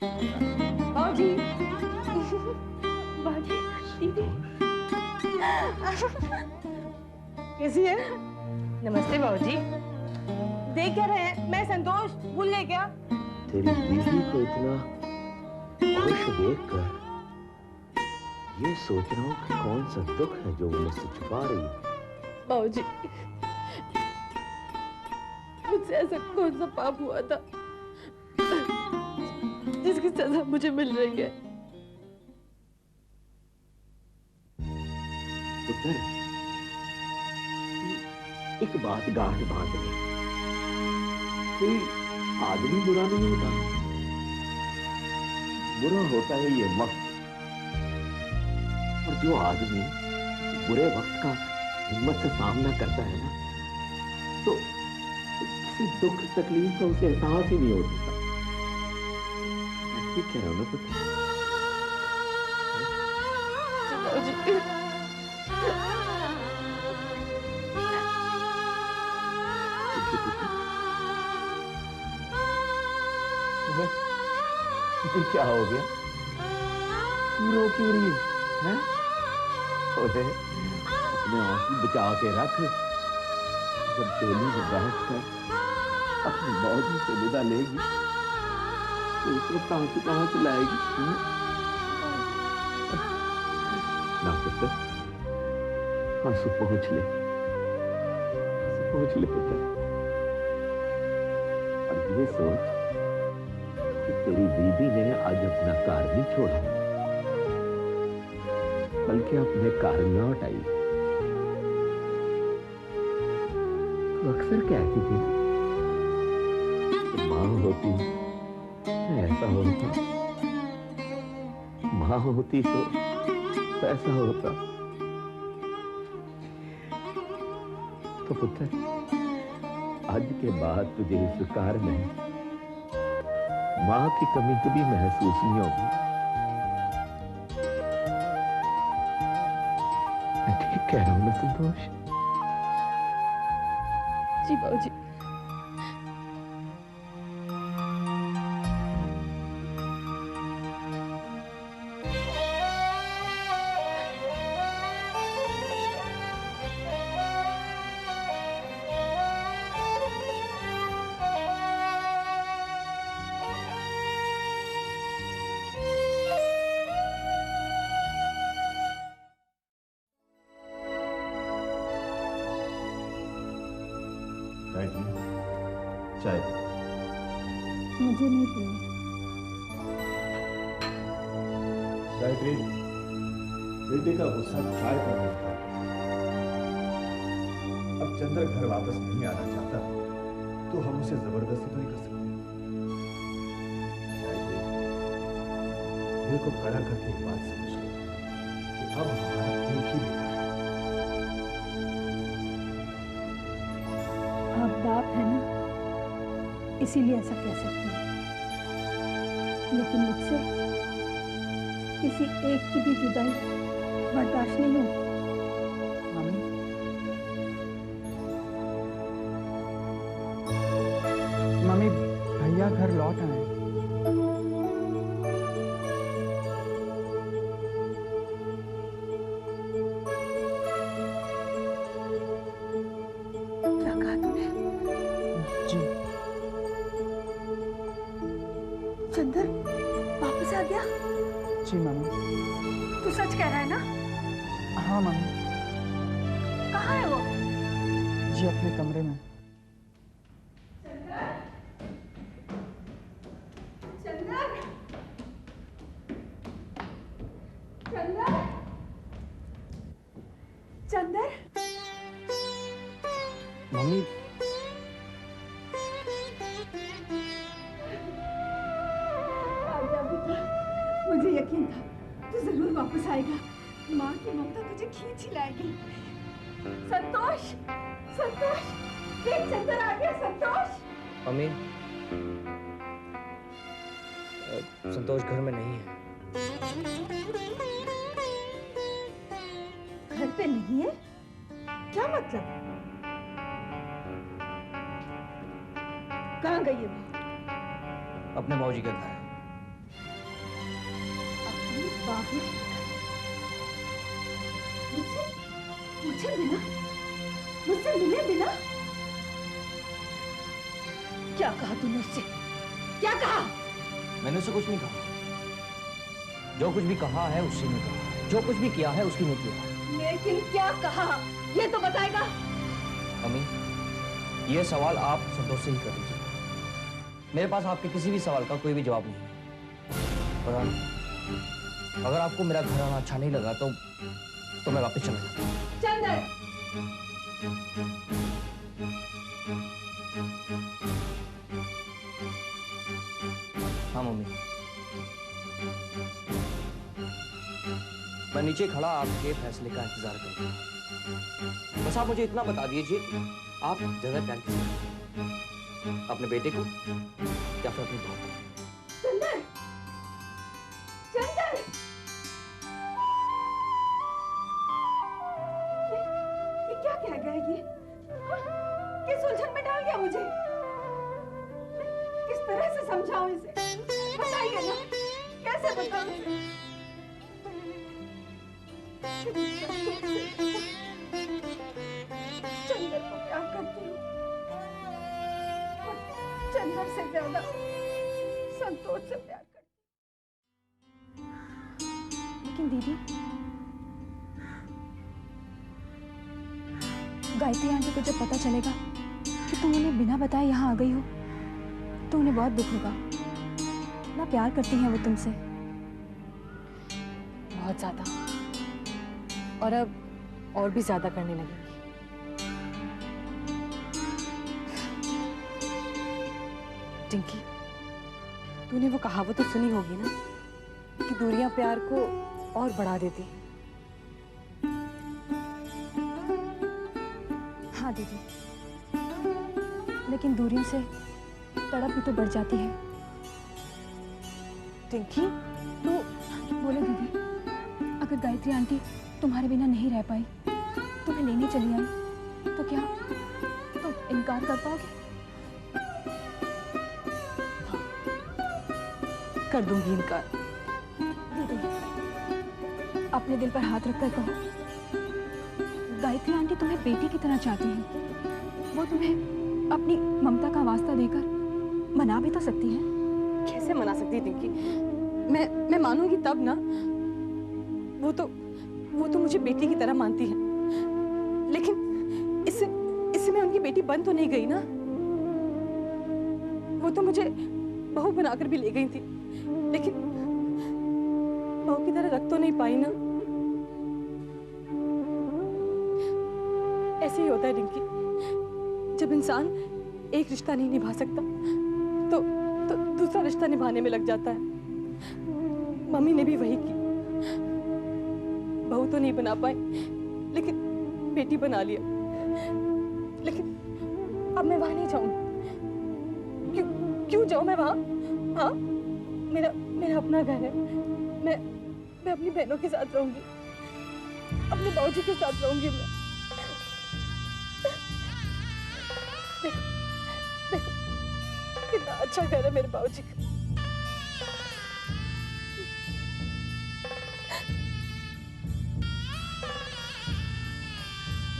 बाबूजी, बाबूजी, दीदी कैसी है? नमस्ते बाबूजी। देख क्या रहे हैं? मैं संतोष भूल गए क्या? तेरी बीवी को इतना खुश देखकर ये सोच रहा हूँ कि कौन सा दुख है जो वो मुझसे छुपा रही है। बाबूजी, मुझसे ऐसा कौन सा पाप हुआ था जिसकी सजा मुझे मिल रही है? पुत्र, एक बात गांठ बांध ले, कोई आदमी बुरा नहीं होता, बुरा होता है ये वक्त। और जो आदमी बुरे वक्त का हिम्मत से सामना करता है ना, तो किसी दुख तकलीफ का उसे एहसास ही नहीं हो सकता। मैं ठीक कह रहा हूं ना पुत्र? ये क्या हो गया? रो क्यों रही है? अपने आंसू बचा के रख। जब डोली में बैठकर अपनी मौजी से विदा लेगी तो उसको कहां से लाएगी? ना पुत्र, आंसू पहुंच ले, पुत्र। और ये सोच कि तेरी बीबी ने आज अपना कार नहीं छोड़ा, बल्कि अपने कार लौट आई। तो अक्सर कहती थी कि मां होती ऐसा होता, मां होती तो ऐसा होता। तो पुत्र, आज के बाद तुझे इस कार में मां की कमी कभी महसूस नहीं होगी। मैं ठीक कह रहा हूं ना संतोष? जी बाबूजी। चाय मुझे नहीं पीनी। गायत्री, बेटे का गुस्सा चाय पर उठा। अब चंद्र घर वापस नहीं आना चाहता तो हम उसे जबरदस्ती तो नहीं कर सकते। दिल को खड़ा करके एक बात समझ लो कि अब हमारा एक ही बेटा है। आप बाप है ना, इसीलिए ऐसा कह सकते हैं, लेकिन मुझसे किसी एक की भी जुदाई बर्दाश्त नहीं होगी। मम्मी, भैया घर लौट आए। क्या कहा तूने? जी। चंदर वापस आ गया? जी मम्मी। तू सच कह रहा है ना? हाँ मम्मी। कहाँ है वो? जी अपने कमरे में। चंदर, मम्मी, मुझे यकीन था तू जरूर वापस आएगा। माँ की ममता तुझे खींच ही लाएगी। संतोष, संतोष, देख चंदर आ गया। संतोष। मम्मी, संतोष घर में नहीं है। घर पे नहीं है? क्या मतलब? कहाँ गई है वो? अपने मौजी के घर। बाबू मुझसे पूछे बिना, मुझसे मिले बिना, क्या कहा तूने उससे? क्या कहा? मैंने उससे कुछ नहीं कहा। जो कुछ भी कहा है उसी ने कहा, जो कुछ भी किया है उसकी ने किया। लेकिन क्या कहा ये तो बताएगा। अम्मी, ये सवाल आप संतोष से ही कर लीजिए। मेरे पास आपके किसी भी सवाल का कोई भी जवाब नहीं है। पता नहीं, अगर आपको मेरा घर आना अच्छा नहीं लगा तो मैं वापस चला जाता हूँ। चंदर, हाँ मम्मी, मैं नीचे खड़ा आपके फैसले का इंतजार करूंगा। बस आप मुझे इतना बता दीजिए कि आप ज्यादा प्यार किसे करते हैं, अपने बेटे को या फिर अपनी बहू को? चंदर, चंदर, ये क्या कह गया ये? हाँ? किस उलझन में डाल गया मुझे? किस तरह से समझाऊं इसे? बताइए ना, कैसे बताऊं इसे? चंदर को प्यार करती हूँ, और चंदर से ज्यादा संतोष से प्यार करती हूँ। लेकिन दीदी, गायत्री आंटी को जब पता चलेगा कि तुम उन्हें बिना बताए यहाँ आ गई हो तो उन्हें बहुत दुख होगा। कितना प्यार करती हैं वो तुमसे। बहुत ज्यादा, और अब और भी ज्यादा करने लगेंगी। टिंकी, तूने वो कहावत तो सुनी होगी ना कि दूरियां प्यार को और बढ़ा देती हैं। हाँ दीदी, लेकिन दूरियों से तड़प भी तो बढ़ जाती है। टिंकी, तो बोलो दीदी, अगर गायत्री आंटी तुम्हारे बिना नहीं रह पाई, तुम्हें लेने चली आई, तो क्या तुम इनकार कर पाओगे? कर दूंगी इनकार। दीदी, अपने दिल पर हाथ रखकर कहो, गायत्री आंटी तुम्हें बेटी की तरह चाहती हैं। वो तुम्हें अपनी ममता का वास्ता देकर मना भी तो सकती है। कैसे मना सकती है टिंकी? मैं मानूंगी तब ना। वो तो मुझे बेटी की तरह मानती है, लेकिन इससे मैं उनकी बेटी बन तो नहीं गई ना। वो तो मुझे बहू बनाकर भी ले गई थी, लेकिन बहू की तरह रख तो नहीं पाई ना। ऐसे ही होता है रिंकी, जब इंसान एक रिश्ता नहीं निभा सकता तो दूसरा रिश्ता निभाने में लग जाता है। मम्मी ने भी वही की, बहू तो नहीं बना पाई, लेकिन बेटी बना लिया। लेकिन अब मैं वहां नहीं जाऊंगी। क्यों जाऊं मैं वहां? हाँ, मेरा अपना घर है। मैं अपनी बहनों के साथ रहूंगी, अपने बाबूजी के साथ रहूंगी। मैं देखो कितना अच्छा घर है मेरे बाबूजी का।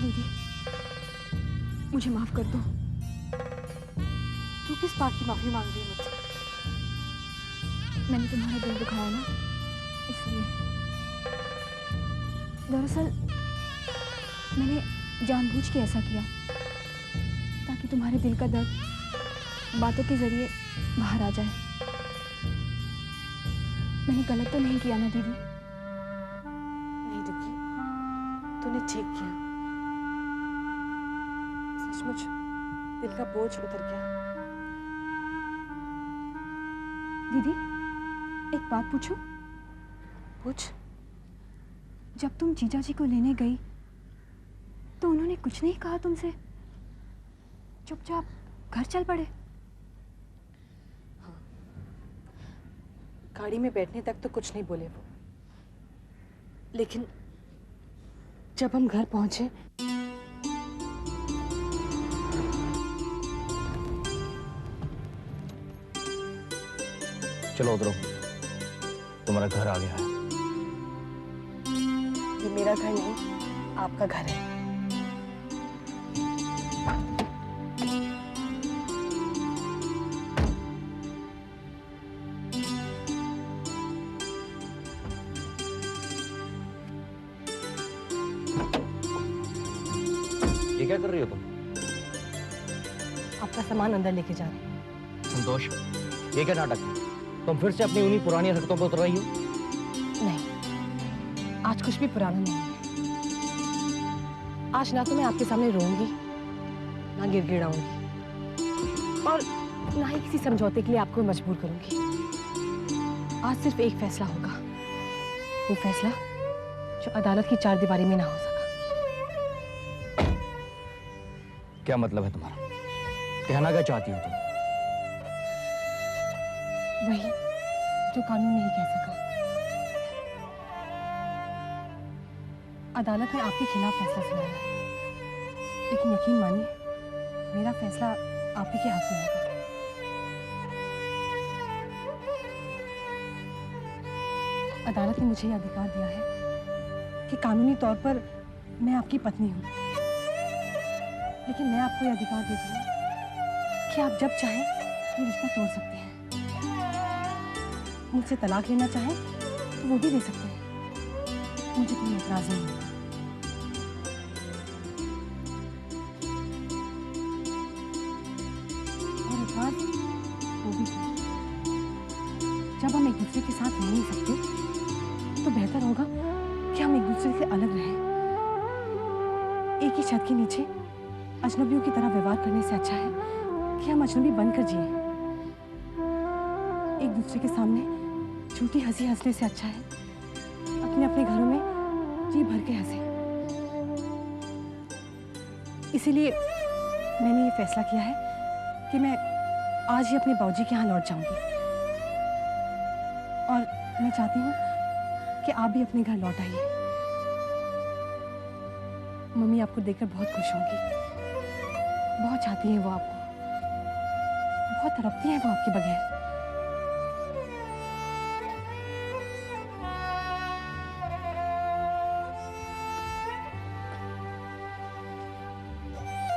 दीदी, मुझे माफ कर दो। तू किस बात की माफी मांग रही है मुझसे? मैंने तुम्हारा दिल दुखाया ना, इसलिए। दरअसल मैंने जानबूझ के ऐसा किया ताकि तुम्हारे दिल का दर्द बातों के जरिए बाहर आ जाए। मैंने गलत तो नहीं किया ना दीदी? नहीं रिंकी, तूने ठीक किया। सचमुच दिल का बोझ उतर गया। दीदी, एक बात पूछूं? पूछ। जब तुम जीजा जी को लेने गई तो उन्होंने कुछ नहीं कहा तुमसे? चुपचाप घर चल पड़े? हाँ, गाड़ी में बैठने तक तो कुछ नहीं बोले वो, लेकिन जब हम घर पहुंचे चलो उधरो, तुम्हारा घर आ गया है। ये मेरा घर नहीं, आपका घर है। ये क्या कर रही हो तुम? आपका सामान अंदर लेके जा रहे हैं। संतोष, ये क्या नाटक है? तुम फिर से अपनी उन्हीं पुरानी हरकतों पर उतर रही हो? नहीं, आज कुछ भी पुराना नहीं है। आज ना तो मैं आपके सामने रोऊंगी, ना गिड़गिड़ाऊंगी, और ना ही किसी समझौते के लिए आपको मजबूर करूंगी। आज सिर्फ एक फैसला होगा, वो फैसला जो अदालत की चारदीवारी में ना हो सका। क्या मतलब है तुम्हारा? कहना क्या चाहती हो तुम? वही जो कानून नहीं कह सका। अदालत ने आपके खिलाफ फैसला सुनाया है, लेकिन यकीन मानिए मेरा फैसला आप ही के हाथ में होगा। अदालत ने मुझे यह अधिकार दिया है कि कानूनी तौर पर मैं आपकी पत्नी हूँ, लेकिन मैं आपको यह अधिकार देती हूँ कि आप जब चाहें ये रिश्ता तोड़ सकते हैं। मुझसे तलाक लेना चाहें तो वो भी दे सकते हैं, मुझे कोई एतराज नहीं है। और एतराज वो भी क्यों? जब हम एक दूसरे के साथ रह नहीं सकते तो बेहतर होगा कि हम एक दूसरे से अलग रहें। एक ही छत के नीचे अजनबियों की तरह व्यवहार करने से अच्छा है कि हम अजनबी बनकर जिए। एक दूसरे के सामने झूठी हंसी हंसने से अच्छा है अपने अपने घरों में जी भर के हंसे। इसीलिए मैंने ये फैसला किया है कि मैं आज ही अपने बाबूजी के यहाँ लौट जाऊंगी, और मैं चाहती हूँ कि आप भी अपने घर लौट आइए। मम्मी आपको देखकर बहुत खुश होंगी, बहुत चाहती हैं वो आपको, बहुत तड़पती हैं वो आपके बगैर।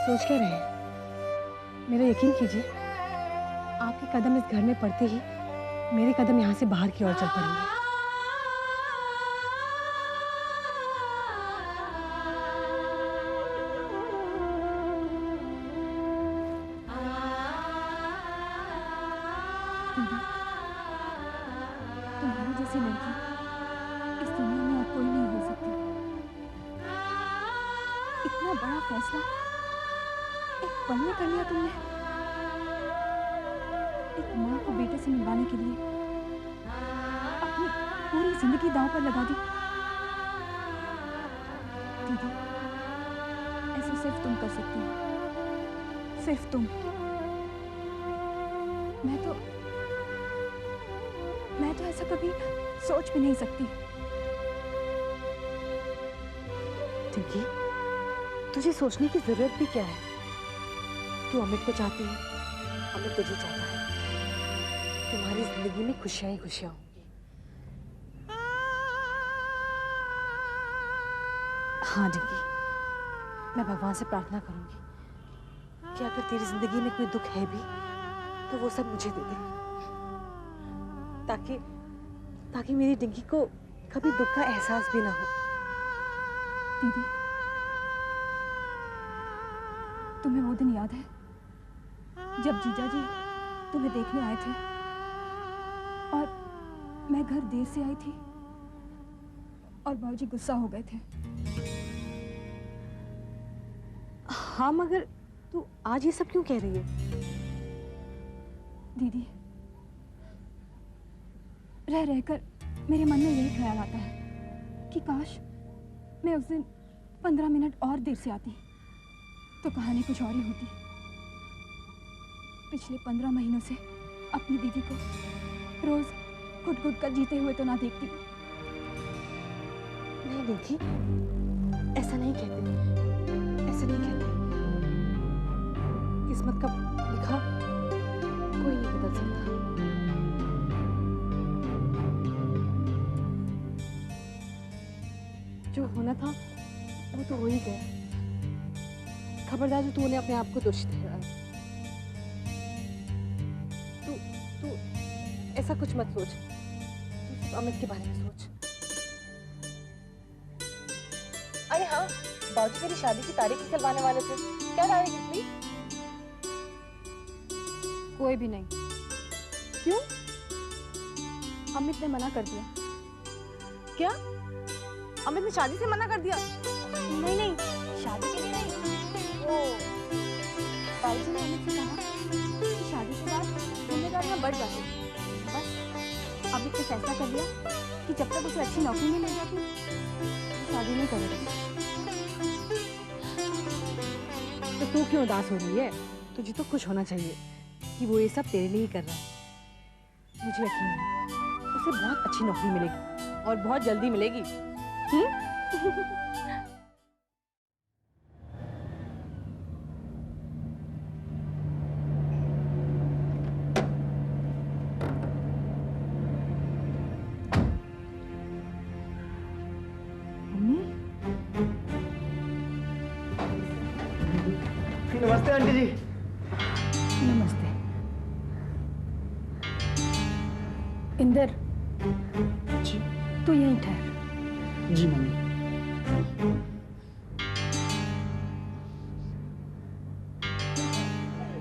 सोच क्या रहे हैं? मेरा यकीन कीजिए, आपके कदम इस घर में पड़ते ही मेरे कदम यहाँ से बाहर की ओर चल पड़ेंगे। तुम्हारी जैसी लड़की इस दुनिया में और कोई नहीं हो सकती। इतना बड़ा फैसला एक पल में कर लिया तुमने। एक माँ को बेटे से मिलवाने के लिए अपनी पूरी जिंदगी दांव पर लगा दी। दीदी, ऐसा सिर्फ तुम कर सकती हो, सिर्फ तुम। मैं तो ऐसा कभी सोच भी नहीं सकती। टिंकी, तुझे सोचने की जरूरत भी क्या है? तू अमित को चाहती है, अमित तुझे चाहता है। तुम्हारी जिंदगी में खुशियां ही खुशियां होंगी। हाँ टिंकी, मैं भगवान से प्रार्थना करूंगी कि अगर तेरी जिंदगी में कोई दुख है भी तो वो सब मुझे दे दे, ताकि मेरी टिंकी को कभी दुख का एहसास भी ना हो। दीदी, तुम्हें वो दिन याद है जब जीजा जी तुम्हें देखने आए थे और मैं घर देर से आई थी और बाबूजी गुस्सा हो गए थे? हाँ, मगर तू आज ये सब क्यों कह रही है? दीदी, रह रहकर मेरे मन में यही ख्याल आता है कि काश मैं उस दिन 15 मिनट और देर से आती तो कहानी कुछ और ही होती। पिछले 15 महीनों से अपनी दीदी को रोज घुट-घुट कर जीते हुए तो ना देखती। नहीं देखी, ऐसा नहीं कहते, ऐसा नहीं कहते। किस्मत का लिखा कोई नहीं बदल सकता। जो जो होना था वो तो हो ही गया। खबरदार जो तूने अपने आप को दोषी ठहराया। तू ऐसा कुछ मत सोच, तू सिर्फ अमित के बारे में सोच। अरे हाँ, बाबूजी मेरी शादी की तारीख निकलवाने वाले थे, क्या तारीख निकली? कोई भी नहीं। क्यों? अमित ने मना कर दिया। क्या अमित ने शादी से मना कर दिया? नहीं नहीं, शादी के लिए नहीं। वो बाबूजी ने अमित से कहा कि शादी के बाद जिम्मेदारियां बढ़ जाती हैं। बस अमित ने फैसला कर लिया कि जब तक उसे अच्छी नौकरी नहीं मिल जाती वो शादी नहीं करेगी। तो तू क्यों उदास हो रही है? तुझे तो खुश होना चाहिए कि वो ये सब तेरे लिए ही कर रहा है। मुझे यकीन है उसे बहुत अच्छी नौकरी मिलेगी और बहुत जल्दी मिलेगी। नमस्ते आंटी जी। नमस्ते। इंदर, जी तू यहीं ठहर। जी मम्मी।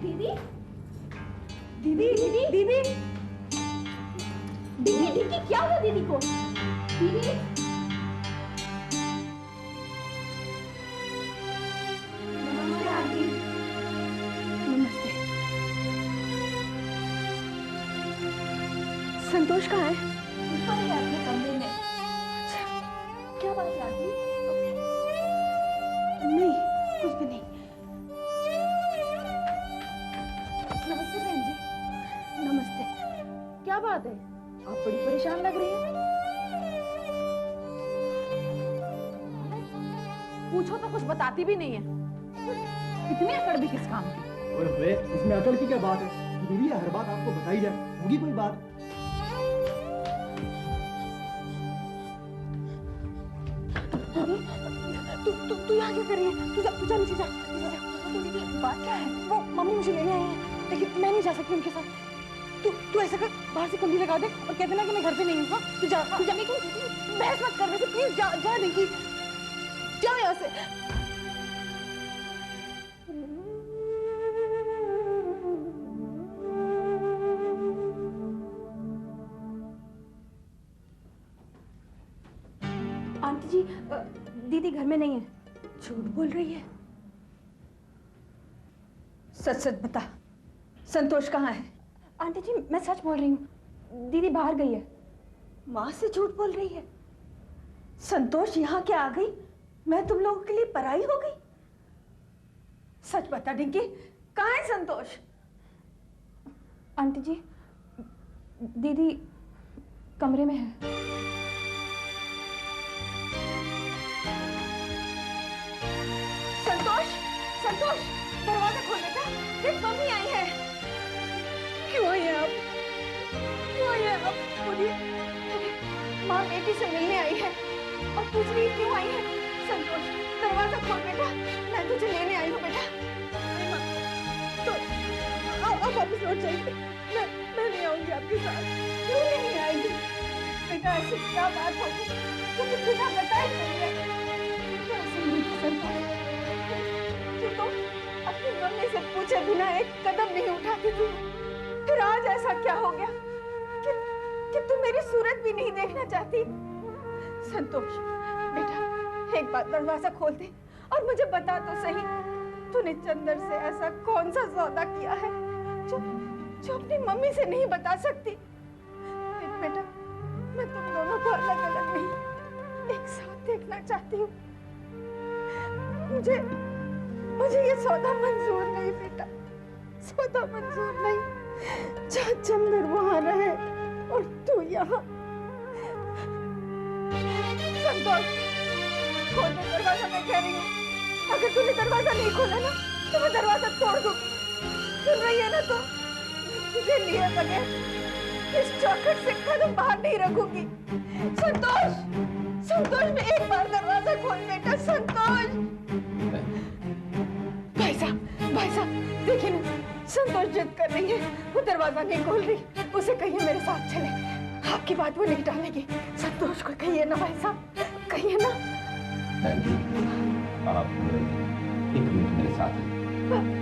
दीदी दीदी दीदी दीदी दीदी दीदी क्या हुआ दीदी को? दीदी नमस्ते आंटी। नमस्ते। संतोष कहाँ है? ऊपर है अपने कमरे में। क्या बात है आंटी? नहीं, कुछ भी नहीं। नमस्ते बहन जी। नमस्ते। क्या बात है, आप बड़ी परेशान लग रही हैं। पूछो तो कुछ बताती भी नहीं है। इतनी अकड़ भी किस काम की? ओए इसमें अकल की क्या बात है? जरूरी है हर बात आपको बताई जाए? होगी कोई बात? तू यहाँ क्या कर रही है? तू जा नीचे जा। तो दीदी बात क्या है? वो मम्मी मुझे लेने आई है, लेकिन मैं नहीं जा सकती उनके साथ। तू ऐसा कर, बाहर से कुंडी लगा दे और कह देना कि मैं घर पे नहीं हूँ। हाँ? तू जा। लेकिन बहस मत कर, वैसे प्लीज जा नहीं, जा यहाँ से। आंटी जी, दीदी घर में नहीं है। झूठ बोल रही है? सच सच बता, संतोष कहाँ है? आंटी जी मैं सच बोल रही हूँ, दीदी बाहर गई है। माँ से झूठ बोल रही है? संतोष यहाँ क्या आ गई? मैं तुम लोगों के लिए पराई हो गई? सच बता डिंकी, कहाँ है संतोष? आंटी जी दीदी कमरे में है। संतोष, संतोष, दरवाजा खोल बेटा, सिर्फ मम्मी आई है। क्यों आई है आप? क्यों आई है आप? बोलिए। माँ बेटी से मिलने आई है और पूछ रही है क्यों आई है। संतोष, दरवाजा खोल बेटा, मैं तुझे लेने आई हूँ बेटा। तो आप वापस लौट जाइए, मैं नहीं आऊंगी आपके साथ। क्यों नहीं आएगी बेटा? ऐसी क्या बात होगी जो तुम बिना बताए चली है? संतोष, कि तुम अपनी मम्मी से पूछे बिना एक कदम नहीं उठाती थी, फिर आज ऐसा क्या हो गया कि तुम मेरी सूरत भी नहीं देखना चाहती? संतोष बेटा, एक बार दरवाजा खोल दे और मुझे बता तो सही, तूने चंदर से ऐसा कौन सा सौदा किया है जो अपनी मम्मी से नहीं बता सकती? देख बेटा, मैं तुम दोनों को अलग अलग नहीं, एक साथ देखना चाहती हूँ। मुझे ये सौदा मंजूर नहीं बेटा, सौदा मंजूर नहीं। जहाँ चंदर वहाँ रहे और तू यहाँ। संतोष, खोल दे दरवाजा, मैं कह रही हूँ। अगर तूने दरवाजा नहीं खोला ना तो मैं दरवाजा तोड़ दूंगी। सुन रही है ना तू? तुझे लिए बगैर इस चौखट से कदम बाहर नहीं रखूंगी। संतोष, संतोष, मैं एक बार दरवाजा दरवाजा खोल बेटा, संतोष। भाई साहब देखिए ना, संतोष जिद कर रही है, वो दरवाजा नहीं खोल रही। उसे कहिए मेरे साथ चले, आपकी बात वो नहीं टालेगी। संतोष को कहिए ना भाई साहब, कहिए ना। आप एक मिनट मेरे साथ हैं।